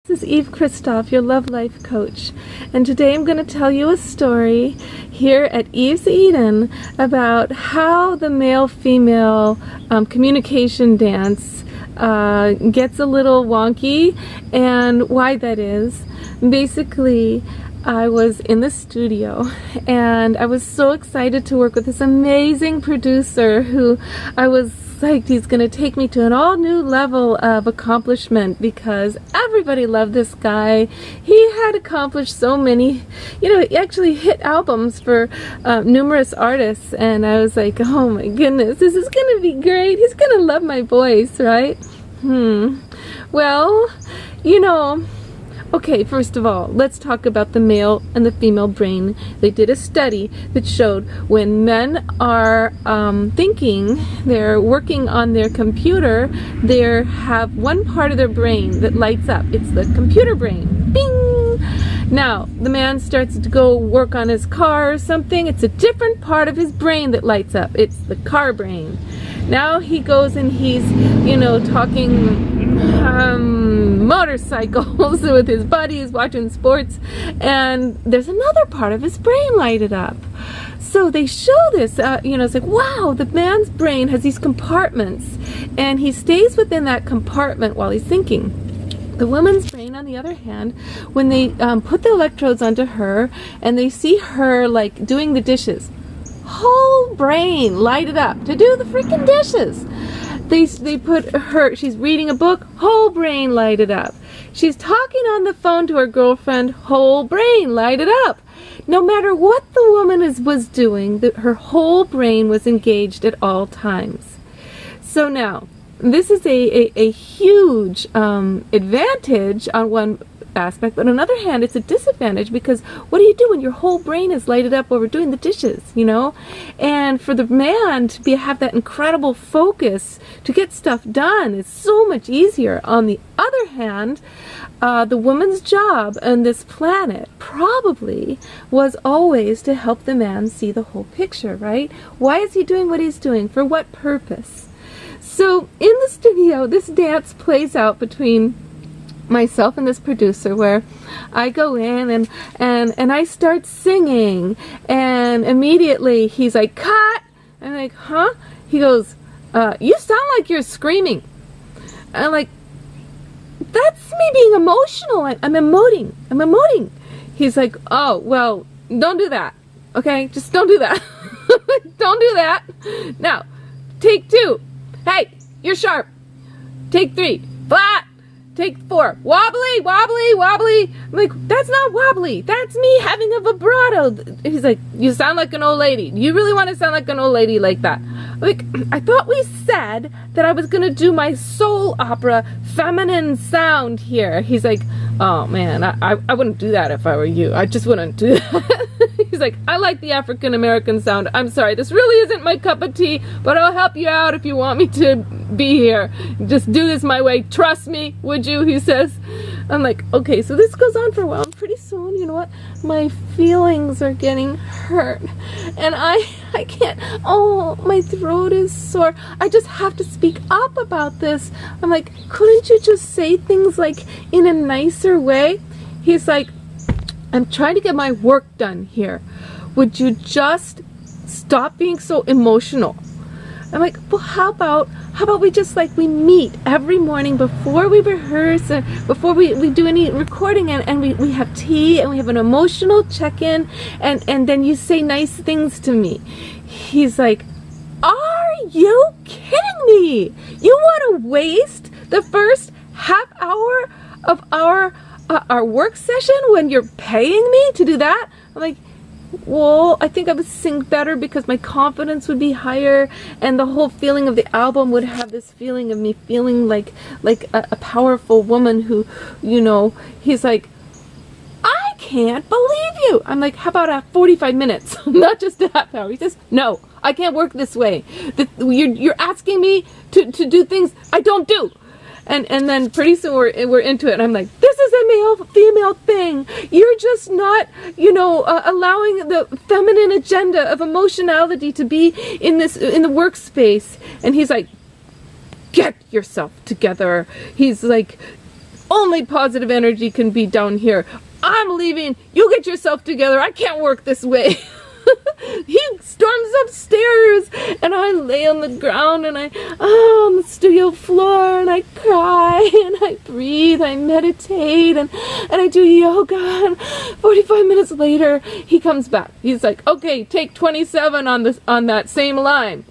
This is Eve Christoph, your love life coach, and today I'm going to tell you a story here at Eve's Eden about how the male-female communication dance gets a little wonky and why that is. Basically, I was in the studio and I was so excited to work with this amazing producer who I was psyched he's going to take me to an all new level of accomplishment because everybody loved this guy. He had accomplished so many, he actually hit albums for numerous artists, and I was like, oh my goodness, this is going to be great. He's going to love my voice, right? Well, okay, first of all, let's talk about the male and the female brain. They did a study that showed when men are thinking, they're working on their computer, they have one part of their brain that lights up. It's the computer brain. Bing! Now, the man starts to go work on his car or something. It's a different part of his brain that lights up. It's the car brain. Now he goes and he's, talking motorcycles with his buddies, watching sports, and there's another part of his brain lighted up. So they show this, it's like, wow, the man's brain has these compartments, and he stays within that compartment while he's thinking. The woman's brain, on the other hand, when they put the electrodes onto her, and they see her, like, doing the dishes, whole brain lighted up to do the freaking dishes. They put her, she's reading a book, whole brain lighted up. She's talking on the phone to her girlfriend, whole brain lighted up. No matter what the woman was doing, her whole brain was engaged at all times. So now, this is a huge advantage on one aspect, but on the other hand, it's a disadvantage because what do you do when your whole brain is lighted up over doing the dishes, And for the man to have that incredible focus to get stuff done is so much easier. On the other hand, the woman's job on this planet probably was always to help the man see the whole picture, right? Why is he doing what he's doing? For what purpose? So in the studio, this dance plays out between myself and this producer, where I go in and I start singing, and immediately he's like, cut! I'm like, huh? He goes, you sound like you're screaming. I'm like, that's me being emotional. I'm emoting. He's like, oh, well, don't do that. Okay, just don't do that. Don't do that. Now, take 2. Hey, you're sharp. Take 3. Flat. Take 4. Wobbly, wobbly, wobbly. I'm like, that's not wobbly. That's me having a vibrato. He's like, you sound like an old lady. You really want to sound like an old lady like that? I'm like, I thought we said that I was going to do my soul opera feminine sound here. He's like, oh man, I wouldn't do that if I were you. I just wouldn't do that. He's like, I like the African American sound. I'm sorry, this really isn't my cup of tea, but I'll help you out if you want me to be here. Just do this my way. Trust me, would you? He says. I'm like, okay, so this goes on for a while, and pretty soon, you know what? My feelings are getting hurt, and I can't, oh, my throat is sore. I just have to speak up about this. I'm like, couldn't you just say things like in a nicer way? He's like, I'm trying to get my work done here. Would you just stop being so emotional? I'm like, well, how about we just we meet every morning before we rehearse and before we do any recording, and we have tea and we have an emotional check-in, and then you say nice things to me. He's like, are you kidding me? You want to waste the first half hour of our work session when you're paying me to do that? I'm like, well, I think I would sing better because my confidence would be higher, and the whole feeling of the album would have this feeling of me feeling like a powerful woman who, he's like, I can't believe you. I'm like, how about 45 minutes, not just a half hour? He says, no, I can't work this way. You're asking me to do things I don't do. And then pretty soon we're into it, and I'm like, this is a male-female thing. You're just not, allowing the feminine agenda of emotionality to be in the workspace. And he's like, get yourself together. He's like, only positive energy can be down here. I'm leaving. You get yourself together. I can't work this way. He storms upstairs, and I lay on the ground, and on the studio floor, and I cry, and I breathe, I meditate, and I do yoga, and 45 minutes later, he comes back. He's like, okay, take 27 on that same line.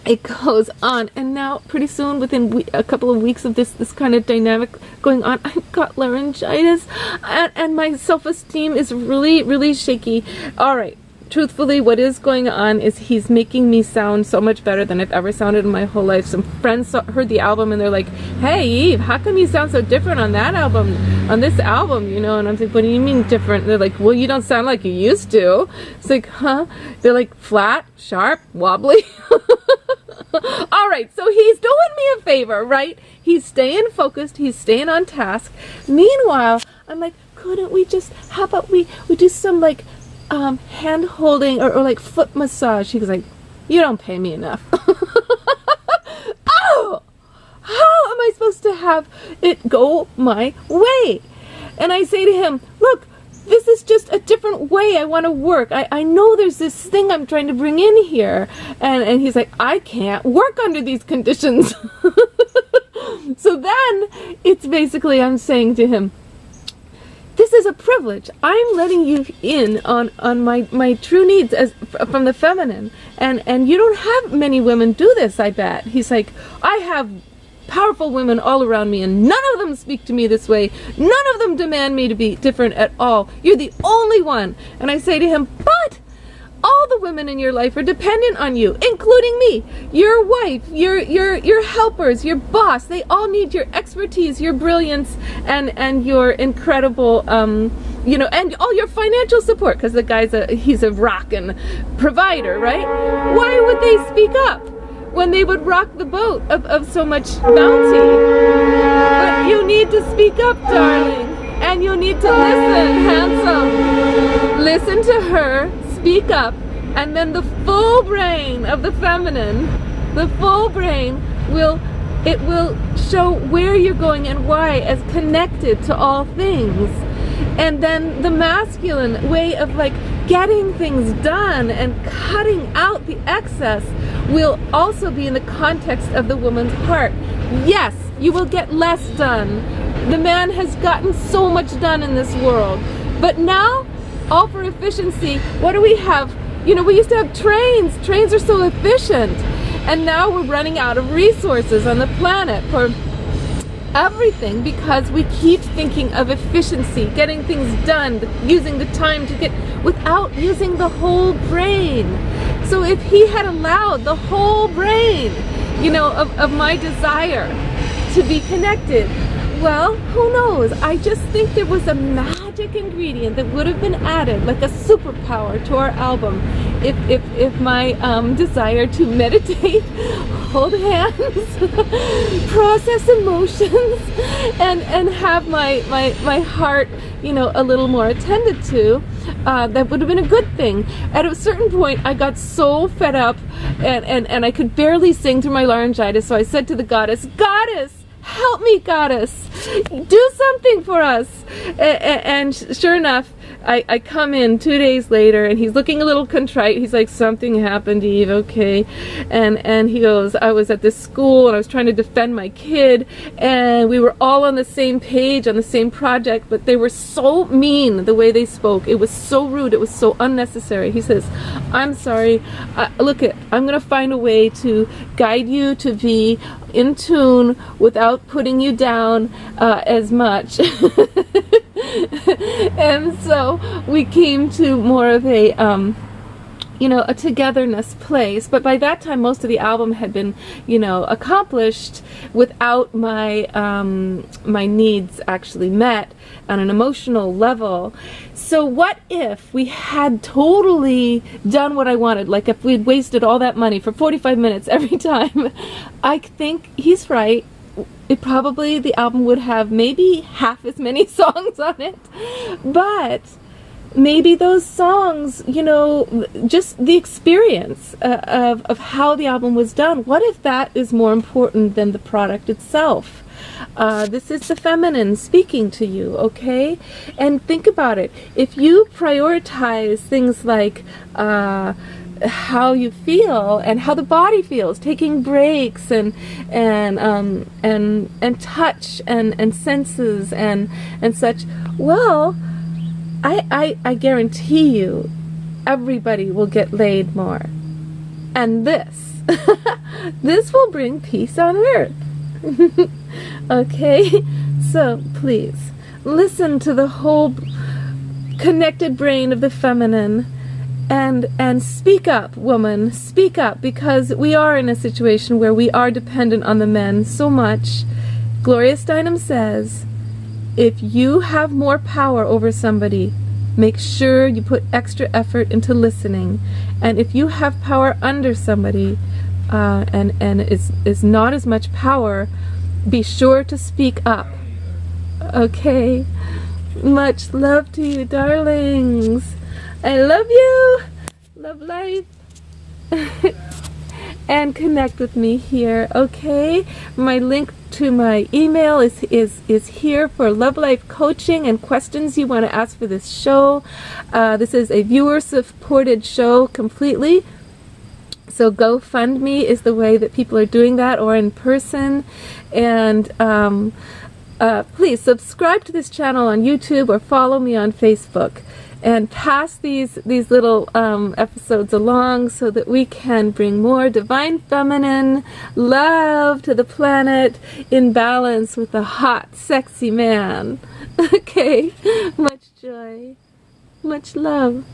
It goes on, and now pretty soon, within a couple of weeks of this kind of dynamic going on, I've got laryngitis, and my self-esteem is really, really shaky. All right. Truthfully, what is going on is he's making me sound so much better than I've ever sounded in my whole life. Some friends heard the album and they're like, hey, Eve, how come you sound so different on that album, on this album, And I'm like, what do you mean different? They're like, well, you don't sound like you used to. It's like, huh? They're like, flat, sharp, wobbly. All right, so he's doing me a favor, right? He's staying focused. He's staying on task. Meanwhile, I'm like, couldn't we just, how about we do some like, hand holding or like foot massage. He was like, you don't pay me enough. Oh, how am I supposed to have it go my way? And I say to him, look, this is just a different way I want to work. I know there's this thing I'm trying to bring in here. And he's like, I can't work under these conditions. So then it's basically, I'm saying to him, this is a privilege. I'm letting you in on my true needs from the feminine. And you don't have many women do this, I bet. He's like, I have powerful women all around me, and none of them speak to me this way. None of them demand me to be different at all. You're the only one. And I say to him, but all the women in your life are dependent on you, including me, your wife, your helpers, your boss. They all need your expertise, your brilliance, and your incredible, and all your financial support, because the guy's he's a rockin' provider, right? Why would they speak up when they would rock the boat of so much bounty? But you need to speak up, darling, and you need to listen, handsome. Listen to her. Speak up, and then the full brain of the feminine, the full brain will show where you're going and why as connected to all things. And then the masculine way of like getting things done and cutting out the excess will also be in the context of the woman's heart. Yes, you will get less done. The man has gotten so much done in this world, but now, all for efficiency. What do we have? We used to have trains. Trains are so efficient. And now we're running out of resources on the planet for everything because we keep thinking of efficiency, getting things done, using the time to get, without using the whole brain. So if he had allowed the whole brain, of my desire to be connected, well, who knows? I just think there was a magic ingredient that would have been added, like a superpower to our album, if my desire to meditate, hold hands, process emotions, and have my heart, a little more attended to, that would have been a good thing. At a certain point, I got so fed up, and I could barely sing through my laryngitis, so I said to the goddess, "Goddess, help me, goddess, do something for us." And sure enough, I come in 2 days later, and he's looking a little contrite. He's like, something happened, Eve, okay. And he goes, I was at this school, and I was trying to defend my kid, and we were all on the same page, on the same project, but they were so mean, the way they spoke. It was so rude. It was so unnecessary. He says, I'm sorry. Look, I'm going to find a way to guide you to be in tune without putting you down as much. And so we came to more of a a togetherness place. But by that time, most of the album had been accomplished without my my needs actually met on an emotional level. So what if we had totally done what I wanted, like if we'd wasted all that money for 45 minutes every time? I think he's right. The album would have maybe half as many songs on it, but maybe those songs, just the experience of how the album was done, what if that is more important than the product itself? This is the feminine speaking to you, okay? And think about it. If you prioritize things like how you feel and how the body feels, taking breaks and touch and senses and such, well, I guarantee you everybody will get laid more. And this will bring peace on earth. Okay? So please listen to the whole connected brain of the feminine and speak up, woman. Speak up, because we are in a situation where we are dependent on the men so much. Gloria Steinem says, if you have more power over somebody, make sure you put extra effort into listening. And if you have power under somebody, and is not as much power, be sure to speak up. Okay? Much love to you, darlings. I love you. Love life. And connect with me here, okay? My link to my email is here for Love Life coaching and questions you want to ask for this show. This is a viewer-supported show completely. So GoFundMe is the way that people are doing that, or in person. And please subscribe to this channel on YouTube or follow me on Facebook. And pass these little episodes along so that we can bring more divine feminine love to the planet in balance with a hot, sexy man. Okay? Much joy. Much love.